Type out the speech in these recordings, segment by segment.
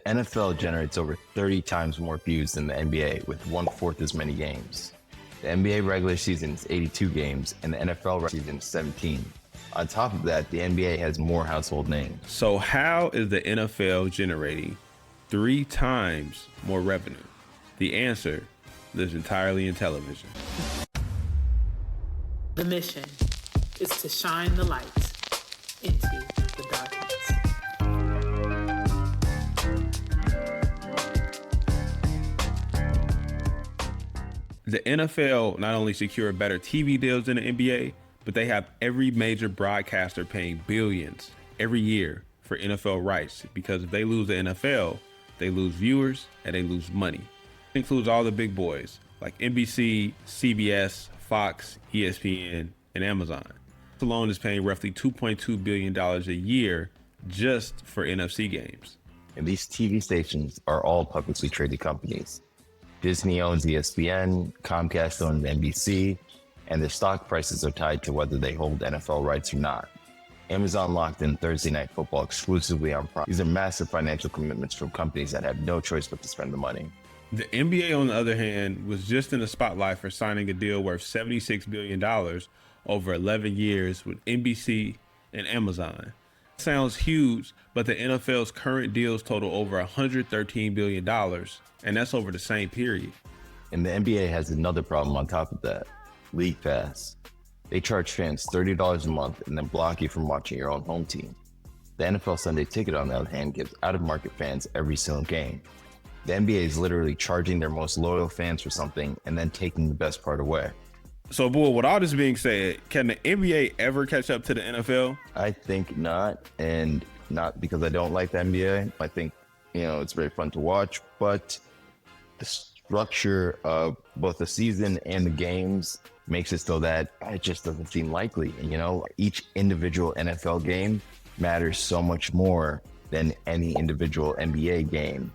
NFL generates over 30 times more views than the NBA with 1/4 as many games. The NBA regular season is 82 games and the NFL regular season is 17. On top of that, the NBA has more household names. So how is the NFL generating 3 times more revenue? The answer lives entirely in television. The mission is to shine the light into the darkness. The NFL not only secure better TV deals than the NBA, but they have every major broadcaster paying billions every year for NFL rights, because if they lose the NFL, they lose viewers and they lose money. It includes all the big boys like NBC, CBS, Fox, ESPN, and Amazon. This alone is paying roughly $2.2 billion a year just for NFC games. And these TV stations are all publicly traded companies. Disney owns ESPN, Comcast owns NBC, and their stock prices are tied to whether they hold NFL rights or not. Amazon locked in Thursday Night Football exclusively on Prime. These are massive financial commitments from companies that have no choice but to spend the money. The NBA, on the other hand, was just in the spotlight for signing a deal worth $76 billion over 11 years with NBC and Amazon. Sounds huge, but the NFL's current deals total over $113 billion, and that's over the same period. And the NBA has another problem on top of that: League Pass. They charge fans $30 a month and then block you from watching your own home team. The NFL Sunday Ticket, on the other hand, gives out-of-market fans every single game. The NBA is literally charging their most loyal fans for something and then taking the best part away. So, Bull, with all this being said, can the NBA ever catch up to the NFL? I think not, and not because I don't like the NBA. I think, it's very fun to watch, but the structure of both the season and the games makes it so that it just doesn't seem likely. And, each individual NFL game matters so much more than any individual NBA game.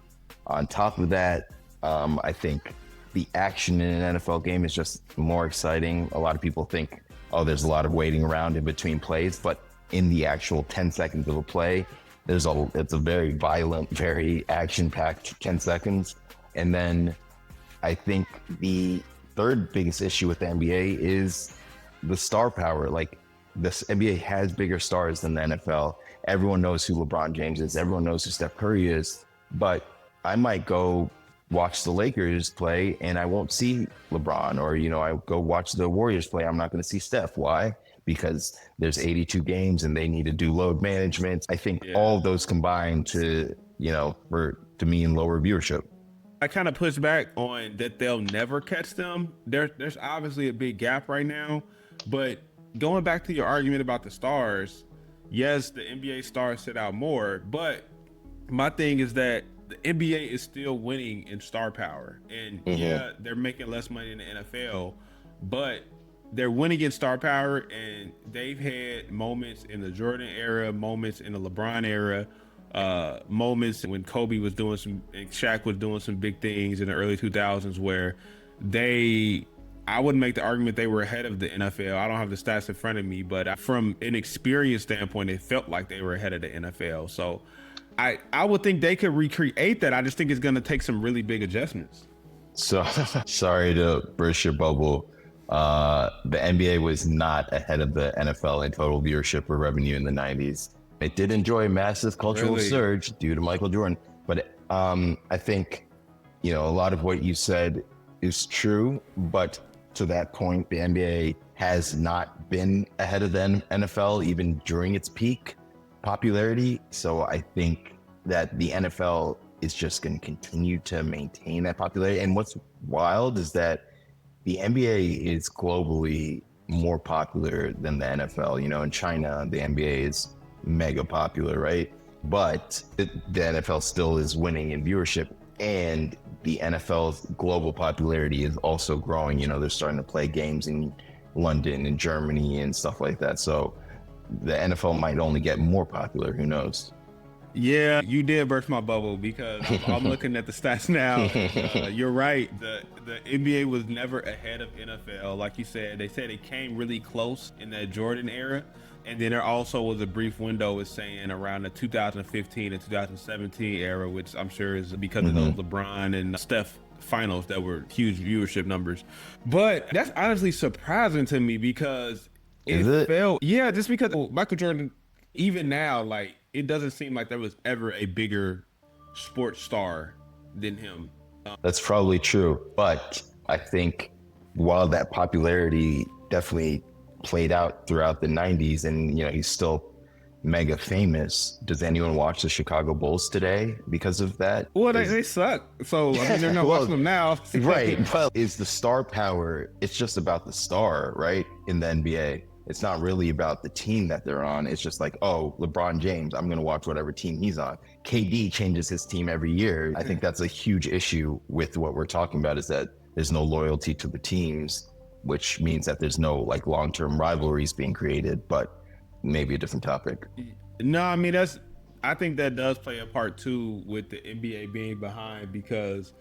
On top of that, I think the action in an NFL game is just more exciting. A lot of people think, there's a lot of waiting around in between plays, but in the actual 10 seconds of a play, it's a very violent, very action-packed 10 seconds. And then I think the third biggest issue with the NBA is the star power. Like, this NBA has bigger stars than the NFL. Everyone knows who LeBron James is. Everyone knows who Steph Curry is. But I might go watch the Lakers play and I won't see LeBron, or, I go watch the Warriors play. I'm not going to see Steph. Why? Because there's 82 games and they need to do load management. I think all of those combined to mean lower viewership. I kind of push back on that they'll never catch them. There's obviously a big gap right now, but going back to your argument about the stars, yes, the NBA stars sit out more, but my thing is that the NBA is still winning in star power. And yeah, they're making less money in the NFL, but they're winning in star power, and they've had moments in the Jordan era, moments in the LeBron era, moments when Kobe was doing and Shaq was doing some big things in the early 2000s where I would make the argument they were ahead of the NFL. I don't have the stats in front of me, but from an experience standpoint, it felt like they were ahead of the NFL. So I would think they could recreate that. I just think it's going to take some really big adjustments. So sorry to burst your bubble. The NBA was not ahead of the NFL in total viewership or revenue in the 90s. It did enjoy a massive cultural surge due to Michael Jordan. But I think, a lot of what you said is true. But to that point, the NBA has not been ahead of the NFL even during its peak popularity. So I think that the NFL is just going to continue to maintain that popularity. And what's wild is that the NBA is globally more popular than the NFL. In China, the NBA is mega popular, right? But the NFL still is winning in viewership, and the NFL's global popularity is also growing. They're starting to play games in London and Germany and stuff like that. So the NFL might only get more popular. Who knows? Yeah, you did burst my bubble because I'm looking at the stats now. You're right. The NBA was never ahead of NFL. Like you said, they said it came really close in that Jordan era. And then there also was a brief window, is saying around the 2015 and 2017 era, which I'm sure is because of those LeBron and Steph finals that were huge viewership numbers. But that's honestly surprising to me because it felt, yeah, just because Michael Jordan, even now, like, it doesn't seem like there was ever a bigger sports star than him. That's probably true. But I think while that popularity definitely played out throughout the 90s and, he's still mega famous, does anyone watch the Chicago Bulls today because of that? Well, they suck. So, I mean, they're not watching them now. Right. But is the star power, it's just about the star, right? In the NBA. It's not really about the team that they're on. It's just like, oh, LeBron James, I'm going to watch whatever team he's on. KD changes his team every year. I think that's a huge issue with what we're talking about, is that there's no loyalty to the teams, which means that there's no like long-term rivalries being created, but maybe a different topic. No, I mean, I think that does play a part too with the NBA being behind, because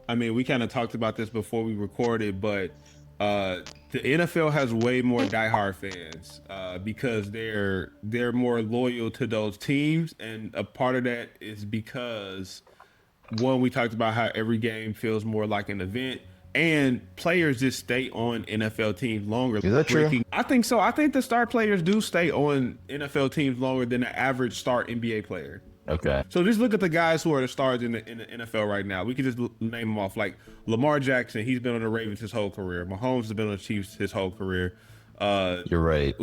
I mean, we kind of talked about this before we recorded, but the NFL has way more diehard fans because they're more loyal to those teams, and a part of that is because, one, we talked about how every game feels more like an event, and players just stay on NFL teams longer. Is that true? I think so. I think the star players do stay on NFL teams longer than the average star NBA player. Okay. So just look at the guys who are the stars in the NFL right now. We could just name them off. Like Lamar Jackson, he's been on the Ravens his whole career. Mahomes has been on the Chiefs his whole career. You're right.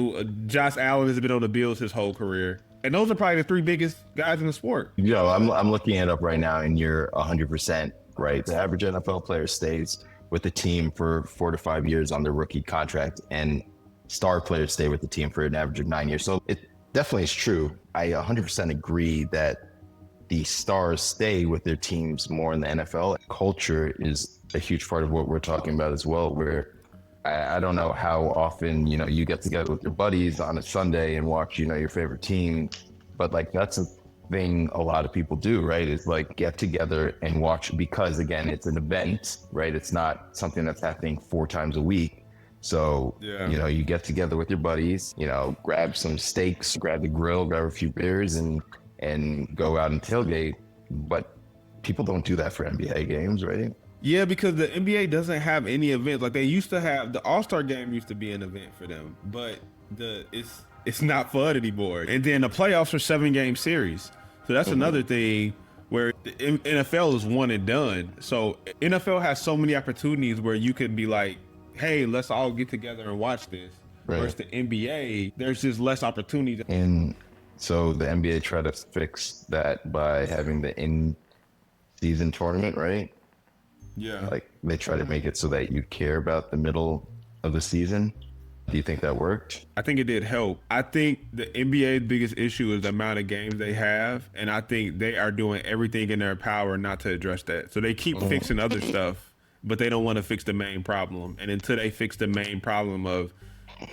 Josh Allen has been on the Bills his whole career. And those are probably the three biggest guys in the sport. I'm looking it up right now, and you're 100% right. The average NFL player stays with the team for 4 to 5 years on their rookie contract, and star players stay with the team for an average of 9 years. So it definitely is true. I 100% agree that the stars stay with their teams more in the NFL. Culture is a huge part of what we're talking about as well, where I don't know how often, you get together with your buddies on a Sunday and watch, your favorite team, but like that's a thing a lot of people do, right? Is like get together and watch, because again, it's an event, right? It's not something that's happening 4 times a week. So, you get together with your buddies, grab some steaks, grab the grill, grab a few beers and go out and tailgate. But people don't do that for NBA games, right? Yeah, because the NBA doesn't have any events. Like they used to have, the All-Star game used to be an event for them, but it's not fun anymore. And then the playoffs are 7-game series. So that's another thing where the NFL is one and done. So NFL has so many opportunities where you could be like, hey, let's all get together and watch this. Right. Whereas the NBA, there's just less opportunity. And so the NBA tried to fix that by having the in-season tournament, right? Yeah. Like they try to make it so that you care about the middle of the season. Do you think that worked? I think it did help. I think the NBA's biggest issue is the amount of games they have, and I think they are doing everything in their power not to address that. So they keep fixing other stuff, but they don't want to fix the main problem. And until they fix the main problem of,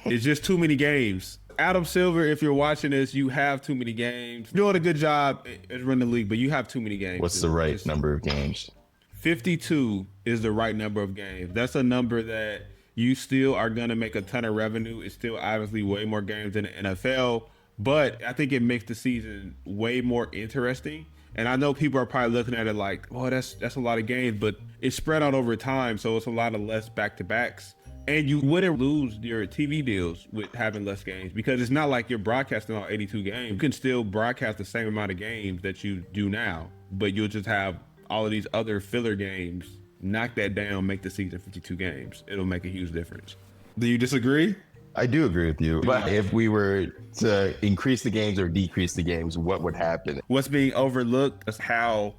it's just too many games. Adam Silver, if you're watching this, you have too many games. You're doing a good job at running the league, but you have too many games. What's the right number of games? 52 is the right number of games. That's a number that you still are going to make a ton of revenue. It's still obviously way more games than the NFL, but I think it makes the season way more interesting. And I know people are probably looking at it like, oh, that's a lot of games, but it's spread out over time, so it's a lot of less back-to-backs. And you wouldn't lose your TV deals with having less games, because it's not like you're broadcasting all 82 games. You can still broadcast the same amount of games that you do now, but you'll just have all of these other filler games. Knock that down, make the season 52 games. It'll make a huge difference. Do you disagree? I do agree with you. But if we were to increase the games or decrease the games, what would happen? What's being overlooked is how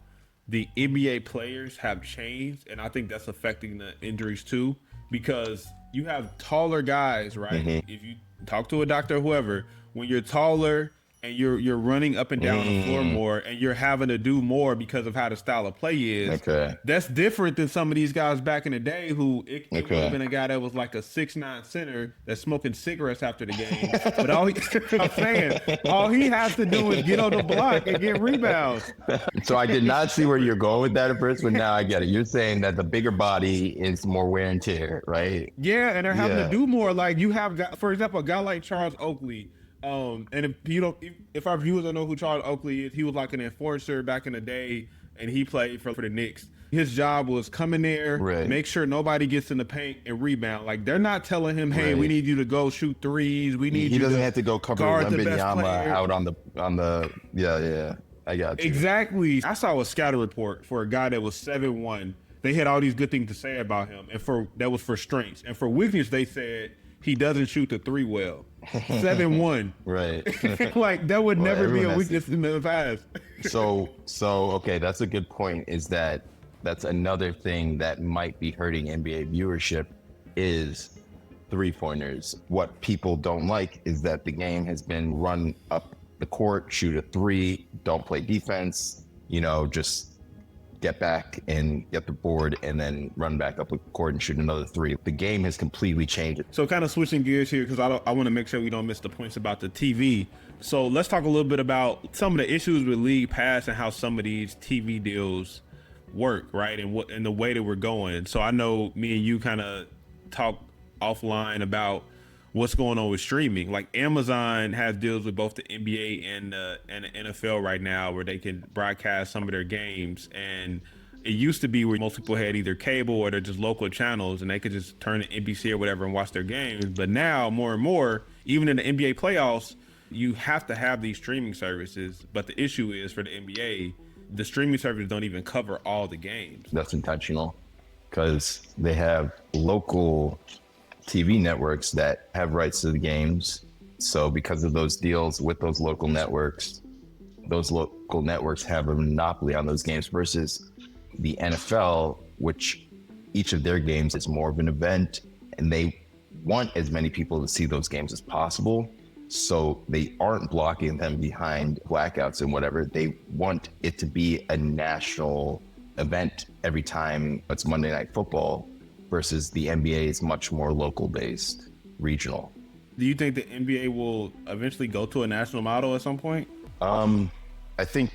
the NBA players have changed, and I think that's affecting the injuries too, because you have taller guys, right? If you talk to a doctor or whoever, when you're taller and you're running up and down the floor more, and you're having to do more because of how the style of play is. Okay. That's different than some of these guys back in the day who it would Okay. have been a guy that was like a 6'9" center that's smoking cigarettes after the game. But I'm saying all he has to do is get on the block and get rebounds. So I did not see where you're going with that at first, but now I get it. You're saying that the bigger body is more wear and tear, right? Yeah, and they're having Yeah. to do more. Like you have, for example, a guy like Charles Oakley. And if our viewers don't know who Charles Oakley is, he was like an enforcer back in the day, and he played for the Knicks. His job was come in there, Right. make sure nobody gets in the paint and rebound. Like they're not telling him, hey, Right. we need you to go shoot threes. We need He you doesn't to have to go cover guard the best Wembanyama player. out on the yeah. I got you. Exactly. I saw a scouting report for a guy that was 7'1". They had all these good things to say about him, and that was for strengths. And for weakness, they said he doesn't shoot the three well. 7'1". Right. Like that would Well, never be a everyone has weakness in the past. So okay, that's a good point. Is that's another thing that might be hurting NBA viewership is three-pointers. What people don't like is that the game has been run up the court, shoot a three, don't play defense, just get back and get the board and then run back up the court and shoot another three. The game has completely changed. So kind of switching gears here because I want to make sure we don't miss the points about the TV. So let's talk a little bit about some of the issues with League Pass and how some of these TV deals work, right? And the way that we're going. So I know me and you kind of talk offline about what's going on with streaming. Like Amazon has deals with both the NBA and the NFL right now where they can broadcast some of their games. And it used to be where most people had either cable or they're just local channels and they could just turn to NBC or whatever and watch their games. But now more and more, even in the NBA playoffs, you have to have these streaming services. But the issue is for the NBA, the streaming services don't even cover all the games. That's intentional because they have local TV networks that have rights to the games. So because of those deals with those local networks have a monopoly on those games versus the NFL, which each of their games is more of an event and they want as many people to see those games as possible. So they aren't blocking them behind blackouts and whatever. They want it to be a national event every time it's Monday Night Football versus the NBA is much more local based, regional. Do you think the NBA will eventually go to a national model at some point? I think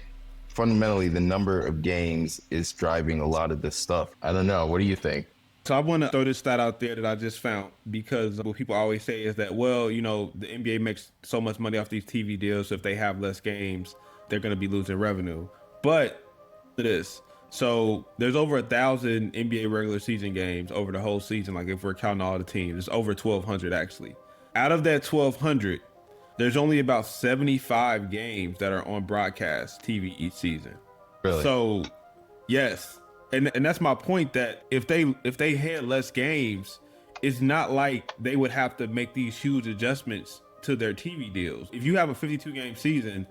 fundamentally the number of games is driving a lot of this stuff. I don't know. What do you think? So I want to throw this stat out there that I just found because what people always say is that, well, the NBA makes so much money off these TV deals. So if they have less games, they're going to be losing revenue. But so there's over 1,000 NBA regular season games over the whole season. Like if we're counting all the teams, it's over 1,200 actually. Out of that 1,200, there's only about 75 games that are on broadcast TV each season. Really? So yes. And that's my point, that if they had less games, it's not like they would have to make these huge adjustments to their TV deals. If you have a 52 game season,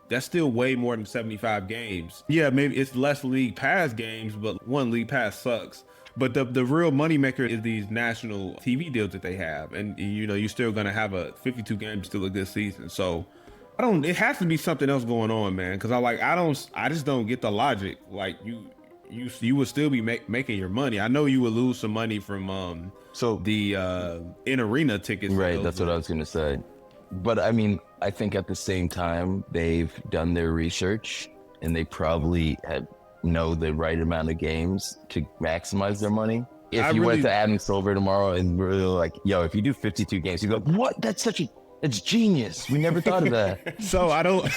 that's still way more than 75 games. Yeah, maybe it's less League Pass games, but one, League Pass sucks. But the real moneymaker is these national TV deals that they have. And you're still gonna have a 52 games still a good season. So it has to be something else going on, man. Cause I just don't get the logic. Like you would still be making your money. I know you would lose some money from the in arena tickets. Right, that's what I was gonna say. But I mean, I think at the same time they've done their research and they probably know the right amount of games to maximize their money. If you went to Adam Silver tomorrow and really like, yo, if you do 52 games, you go, what? It's genius. We never thought of that. So I don't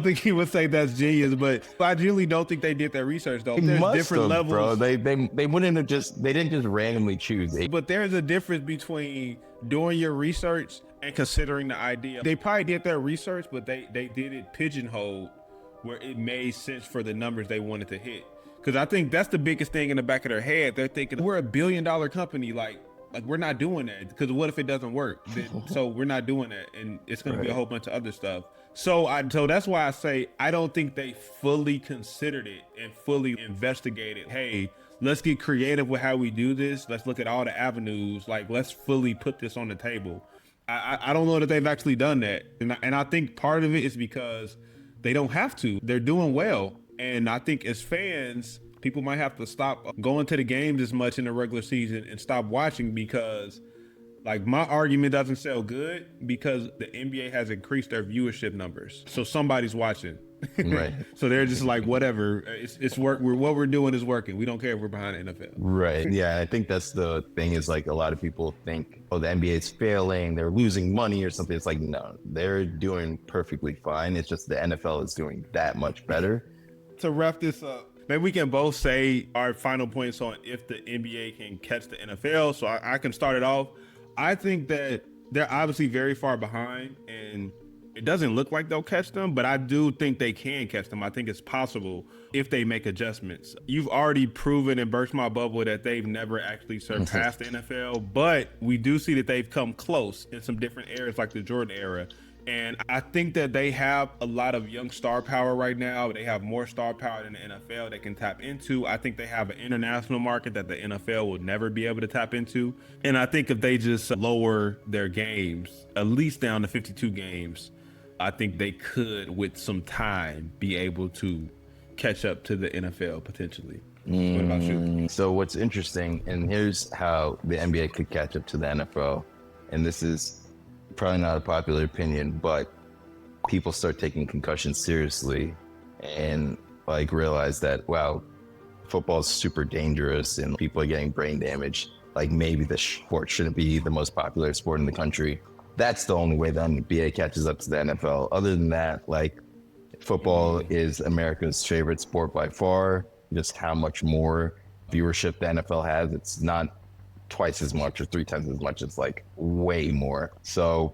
think he would say that's genius, but I really don't think they did that research though. There's different levels, bro. They wouldn't have they didn't just randomly choose. But there's a difference between doing your research and considering the idea. They probably did their research, but they did it pigeonholed where it made sense for the numbers they wanted to hit. Because I think that's the biggest thing in the back of their head. They're thinking we're $1 billion company, like we're not doing that, because what if it doesn't work? So we're not doing that, and it's going to be a whole bunch of other stuff. So that's why I say I don't think they fully considered it and fully investigated. Hey, let's get creative with how we do this. Let's look at all the avenues. Like let's fully put this on the table. I don't know that they've actually done that, and I think part of it is because they don't have to. They're doing well, and I think as fans, people might have to stop going to the games as much in the regular season and stop watching because, like, my argument doesn't sell good because the NBA has increased their viewership numbers, so somebody's watching. Right. So they're just like, whatever, it's work. What we're doing is working. We don't care if we're behind the NFL. Right. Yeah. I think that's the thing is like a lot of people think, oh, the NBA is failing. They're losing money or something. It's like, no, they're doing perfectly fine. It's just the NFL is doing that much better. To wrap this up, maybe we can both say our final points on if the NBA can catch the NFL. So I can start it off. I think that they're obviously very far behind and it doesn't look like they'll catch them, but I do think they can catch them. I think it's possible if they make adjustments. You've already proven and burst my bubble that they've never actually surpassed the NFL, but we do see that they've come close in some different eras like the Jordan era. And I think that they have a lot of young star power right now. They have more star power than the NFL they can tap into. I think they have an international market that the NFL will never be able to tap into. And I think if they just lower their games, at least down to 52 games, I think they could, with some time, be able to catch up to the NFL potentially. What about you? So what's interesting, and here's how the NBA could catch up to the NFL, and this is probably not a popular opinion, but people start taking concussions seriously and like realize that, wow, football is super dangerous and people are getting brain damage. Like maybe the sport shouldn't be the most popular sport in the country. That's the only way the NBA catches up to the NFL. Other than that, like football is America's favorite sport by far. Just how much more viewership the NFL has. It's not twice as much or 3 times as much. It's like way more. So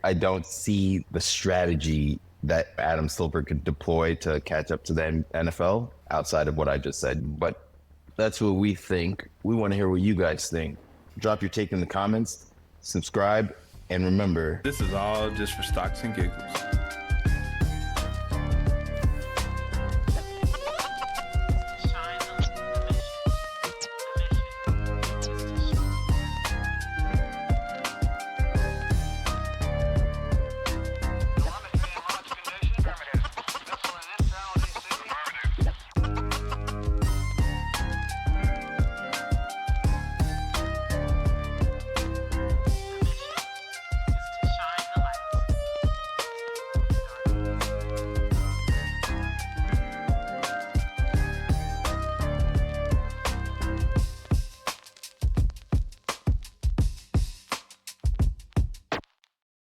I don't see the strategy that Adam Silver could deploy to catch up to the NFL outside of what I just said. But that's what we think. We want to hear what you guys think. Drop your take in the comments, subscribe, and remember, This is all just for stocks and giggles.